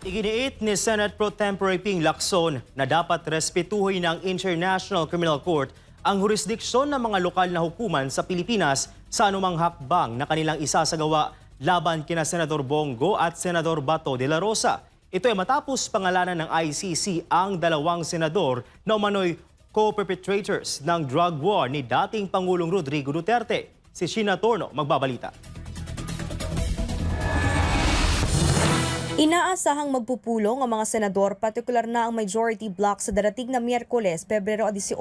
Iginiit ni Senate Pro Tempore Ping Lacson na dapat respetuhin ng International Criminal Court ang jurisdiksyon ng mga lokal na hukuman sa Pilipinas sa anumang hakbang na kanilang isasagawa laban kina Senador Bongo at Senador Bato de la Rosa. Ito ay matapos pangalanan ng ICC ang dalawang senador na umano'y co-perpetrators ng drug war ni dating Pangulong Rodrigo Duterte. Si Sheena Torno magbabalita. Inaasahang magpupulong ang mga senador, partikular na ang majority bloc sa darating na Miyerkules, Pebrero 18,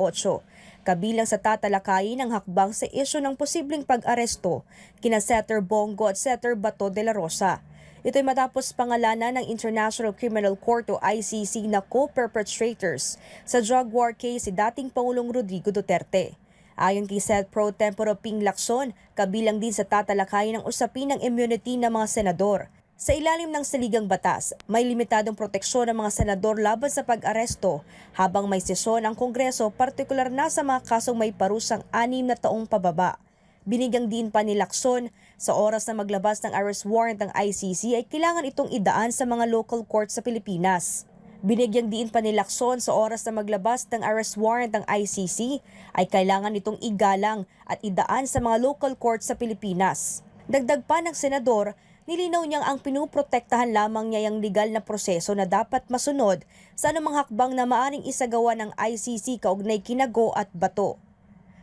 kabilang sa tatalakayin ng hakbang sa isyu ng posibleng pag-aresto kina Senator Bongo at Senator Bato de la Rosa. Ito ay matapos pangalanan ng International Criminal Court o ICC na co-perpetrators sa drug war case si dating Pangulong Rodrigo Duterte. Ayon kay Senate Pro Tempore Ping Lacson, kabilang din sa tatalakayin ng usapin ng immunity ng mga senador. Sa ilalim ng saligang batas, may limitadong proteksyon ng mga senador laban sa pag-aresto habang may sesyon ang Kongreso, partikular na sa mga kasong may parusang 6 na taong pababa. Binigyang din pa ni Lacson, sa oras na maglabas ng arrest warrant ng ICC ay kailangan itong idaan sa mga local court sa Pilipinas. Binigyang din pa ni Lacson, sa oras na maglabas ng arrest warrant ng ICC ay kailangan itong igalang at idaan sa mga local court sa Pilipinas. Dagdag pa ng senador, nilinaw niyang ang pinuprotektahan lamang niya yung legal na proseso na dapat masunod sa anumang hakbang na maaring isagawa ng ICC kaugnay kina Go at Bato.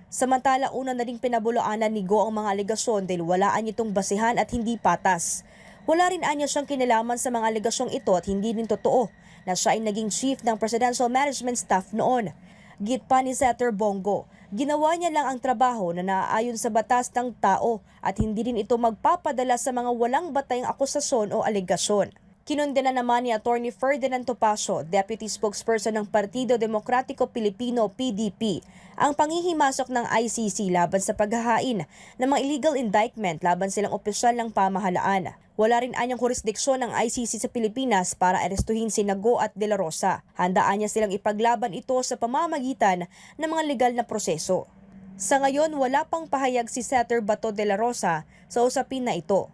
Samantala, una na ring pinabulaanan ni Go ang mga alegasyon dahil walaan nitong basihan at hindi patas. Wala rin anya siyang kinalaman sa mga alegasyong ito at hindi rin totoo na siya ay naging chief ng Presidential Management Staff noon. Git pa ni Senator Bongo, ginawa niya lang ang trabaho na naaayon sa batas ng tao at hindi rin ito magpapadala sa mga walang batayang akusasyon o alegasyon. Kinundena naman ni Atty. Ferdinand Topacio, Deputy Spokesperson ng Partido Demokratiko Pilipino PDP, ang panghihimasok ng ICC laban sa paghahain ng mga illegal indictment laban silang opisyal ng pamahalaan. Wala rin anyang jurisdiksyon ng ICC sa Pilipinas para arestuhin sina Go at De La Rosa. Handaan niya silang ipaglaban ito sa pamamagitan ng mga legal na proseso. Sa ngayon, wala pang pahayag si Senator Bato de la Rosa sa usapin na ito.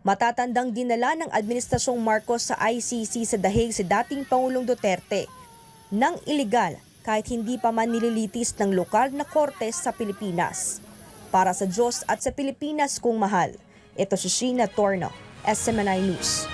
Matatandang dinala ng Administrasyong Marcos sa ICC sa dahig si dating Pangulong Duterte ng iligal kahit hindi pa man nililitis ng lokal na korte sa Pilipinas. Para sa Diyos at sa Pilipinas kung mahal, ito si Sheena Torno, SMNI News.